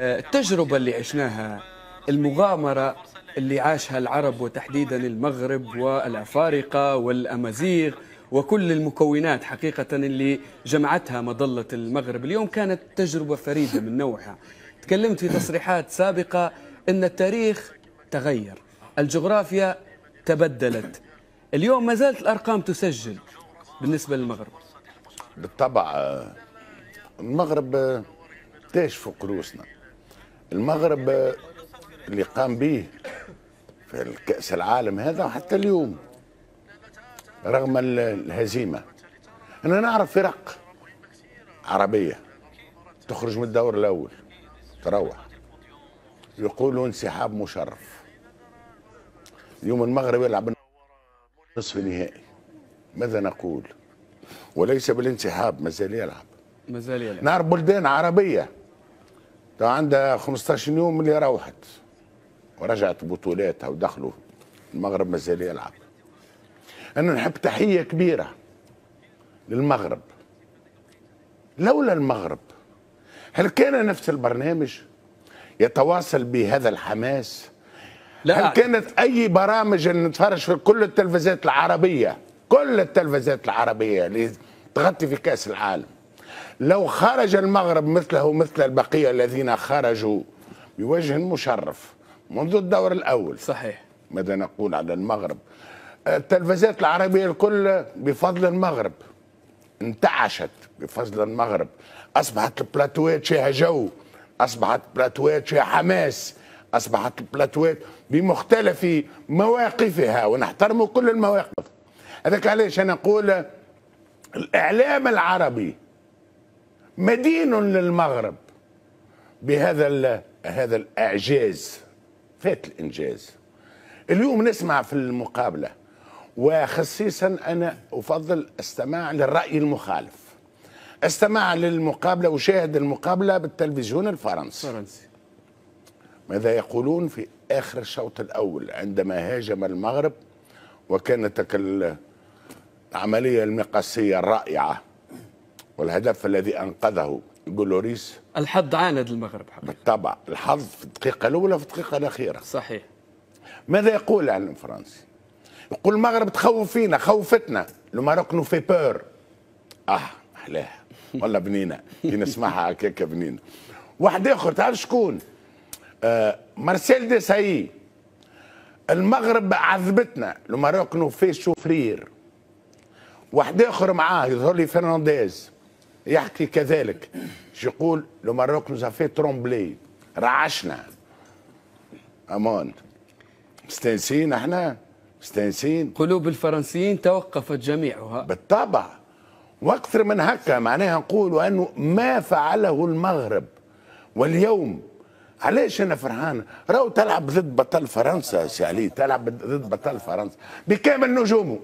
التجربة اللي عشناها، المغامرة اللي عاشها العرب وتحديدا المغرب والأفارقة والأمازيغ وكل المكونات حقيقة اللي جمعتها مظلة المغرب اليوم كانت تجربة فريدة من نوعها. تكلمت في تصريحات سابقة أن التاريخ تغير، الجغرافيا تبدلت، اليوم ما زالت الأرقام تسجل بالنسبة للمغرب. بالطبع المغرب تاج فوق رؤوسنا. المغرب اللي قام به في الكأس العالم هذا حتى اليوم رغم الهزيمة. أنا نعرف فرق عربية تخرج من الدور الأول تروح يقولوا انسحاب مشرف. اليوم المغرب يلعب نصف نهائي، ماذا نقول؟ وليس بالانسحاب، مازال يلعب. نعرف بلدان عربية عندها 15 يوم اللي روحت ورجعت بطولاتها ودخلوا، المغرب مازال يلعب. أنا نحب تحية كبيرة للمغرب. لولا المغرب هل كان نفس البرنامج يتواصل بهذا الحماس؟ لا. هل كانت أي برامج نتفرج في كل التلفزيات العربية، كل التلفزيات العربية اللي تغطي في كأس العالم، لو خرج المغرب مثله مثل البقية الذين خرجوا بوجه مشرف منذ الدور الأول؟ صحيح. ماذا نقول على المغرب؟ التلفزيات العربية الكل بفضل المغرب انتعشت، بفضل المغرب أصبحت البلاتوات فيها جو، أصبحت البلاتوات فيها حماس، أصبحت البلاتوات بمختلف مواقفها، ونحترم كل المواقف. هذاك علاش أنا أقول الإعلام العربي مدين للمغرب هذا الإعجاز، فات الإنجاز. اليوم نسمع في المقابلة، وخصيصا أنا أفضل استماع للرأي المخالف، استمع للمقابلة وشاهد المقابلة بالتلفزيون الفرنسي. ماذا يقولون في آخر الشوط الأول عندما هاجم المغرب وكانت العملية المقاسية الرائعة والهدف الذي أنقذه جولوريس. الحظ عاند المغرب حقيقة. بالطبع الحظ في الدقيقة الأولى وفي الدقيقة الأخيرة. صحيح. ماذا يقول الإعلام الفرنسي؟ يقول المغرب تخوف فينا، خوفتنا، لو ماروك نو في بور. أحلاها والله بنينة كي نسمعها هكاك بنينة. واحد آخر تعرف شكون؟ مارسيل ديساي، المغرب عذبتنا، لو ماروك نو في شوفرير. واحد آخر معاه يظهر لي فرنانديز يحكي كذلك، يقول لو ماروك نو في ترومبلي، رعشنا. أمان مستانسين، احنا مستانسين. قلوب الفرنسيين توقفت جميعها بالطبع، واكثر من هكا. معناها نقول انه ما فعله المغرب واليوم. علاش انا فرحان؟ راهو تلعب ضد بطل فرنسا سي علي، تلعب ضد بطل فرنسا بكامل نجومه،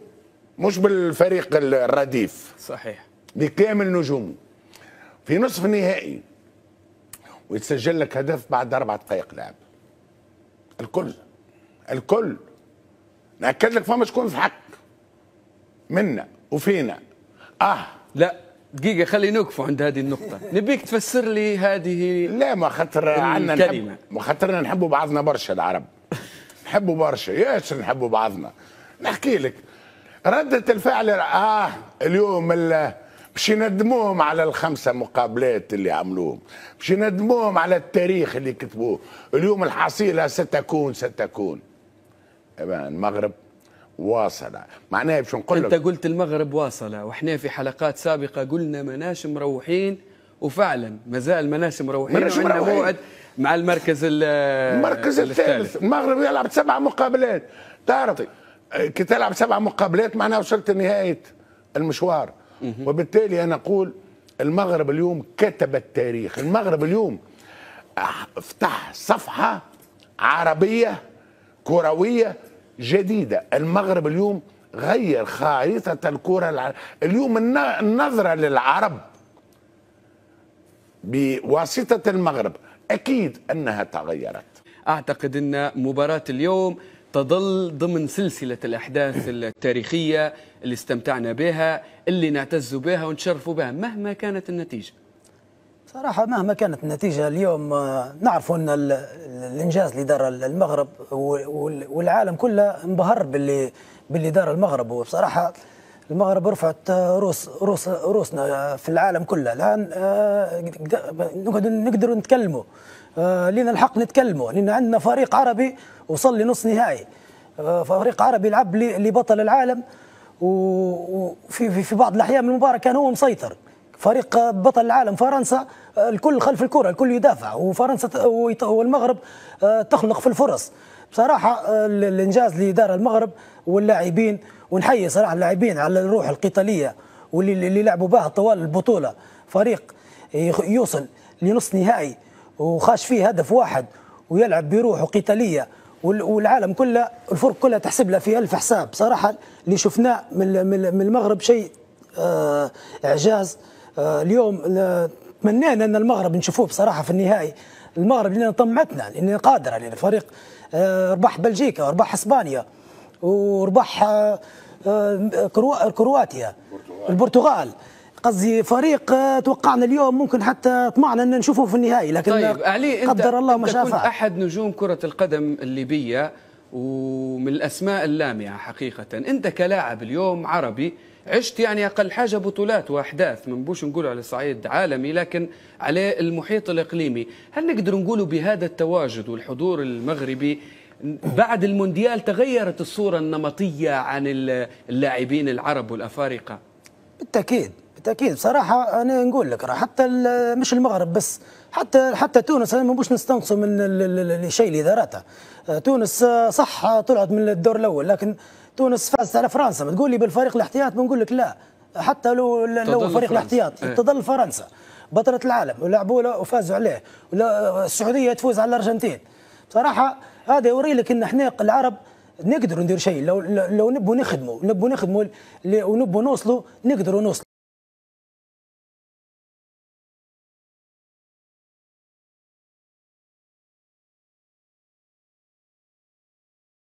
مش بالفريق الرديف. صحيح. بكامل نجومه في نصف النهائي، ويتسجل لك هدف بعد 4 دقائق لعب. الكل نأكد لك فما شكون في حق منا وفينا. لا دقيقة، خلي نوقفوا عند هذه النقطة. نبيك تفسر لي هذه. لا، ما خاطر عندنا ما خاطرنا نحبوا بعضنا برشا العرب. نحبوا برشا، ياسر نحبوا بعضنا. نحكي لك ردة الفعل. اليوم باش يندموهم على ال5 مقابلات اللي عملوهم، باش يندموهم على التاريخ اللي كتبوه. اليوم الحصيلة ستكون المغرب واصل. معناها باش نقول لك، انت قلت المغرب واصل، واحنا في حلقات سابقه قلنا ماناش مروحين، وفعلا مازال ماناش مروحين، وعندنا موعد مع المركز الثالث. المغرب يلعب 7 مقابلات. تعرف كي تلعب 7 مقابلات معناها وصلت لنهايه المشوار. وبالتالي انا اقول المغرب اليوم كتب التاريخ. المغرب اليوم فتح صفحه عربيه كرويه جديدة. المغرب اليوم غير خارطة الكرة اليوم النظرة للعرب بواسطة المغرب أكيد أنها تغيرت. أعتقد أن مباراة اليوم تظل ضمن سلسلة الأحداث التاريخية اللي استمتعنا بها، اللي نعتز بها ونشرف بها مهما كانت النتيجة. صراحة مهما كانت النتيجة اليوم نعرف أن الإنجاز اللي دار المغرب والعالم كله انبهر باللي دار المغرب. وبصراحة المغرب رفعت روسنا في العالم كله. الآن نقدر نتكلموا، لنا الحق نتكلموا، لأن عندنا فريق عربي وصل لنص نهائي، فريق عربي يلعب لبطل العالم، وفي بعض الأحيان من المباراة كان هو مسيطر. فريق بطل العالم فرنسا الكل خلف الكرة، الكل يدافع، وفرنسا والمغرب تخلق في الفرص. بصراحة الإنجاز اللي دار المغرب واللاعبين، ونحيي صراحة اللاعبين على الروح القتالية واللي لعبوا بها طوال البطولة. فريق يوصل لنص نهائي وخاش فيه هدف واحد ويلعب بروح قتالية، والعالم كله الفرق كلها تحسب له في ألف حساب. بصراحة اللي شفناه من المغرب شيء إعجاز. اليوم تمنينا أن المغرب نشوفوه بصراحة في النهائي. المغرب لأن طمعتنا، لأن قادرة، لأن فريق ربح بلجيكا وربح إسبانيا وربح كرواتيا البرتغال. قصدي فريق توقعنا اليوم ممكن حتى طمعنا أن نشوفه في النهائي، لكن طيب علي، قدر الله ما شاء فعل. فعل. أحد نجوم كرة القدم الليبية ومن الأسماء اللامعة حقيقة. أنت كلاعب اليوم عربي عشت يعني أقل حاجة بطولات وأحداث، من بوش نقول على صعيد عالمي لكن على المحيط الإقليمي. هل نقدر نقولوا بهذا التواجد والحضور المغربي بعد المونديال تغيرت الصورة النمطية عن اللاعبين العرب والأفارقة؟ بالتأكيد بالتأكيد. بصراحة أنا نقول لك حتى مش المغرب بس، حتى تونس أنا ما بوش نستنقصوا من الشيء اللي دارته. تونس صح طلعت من الدور الأول، لكن تونس فازت على فرنسا. ما تقول لي بالفريق الاحتياط، بنقول لك لا، حتى لو فريق الاحتياط تظل فرنسا بطلة العالم ولعبوا له وفازوا عليه، السعودية تفوز على الأرجنتين. بصراحة هذا يوري لك ان احنا العرب نقدروا ندير شيء، لو نبوا نخدموا ونبوا نوصلوا، نقدروا نوصلوا.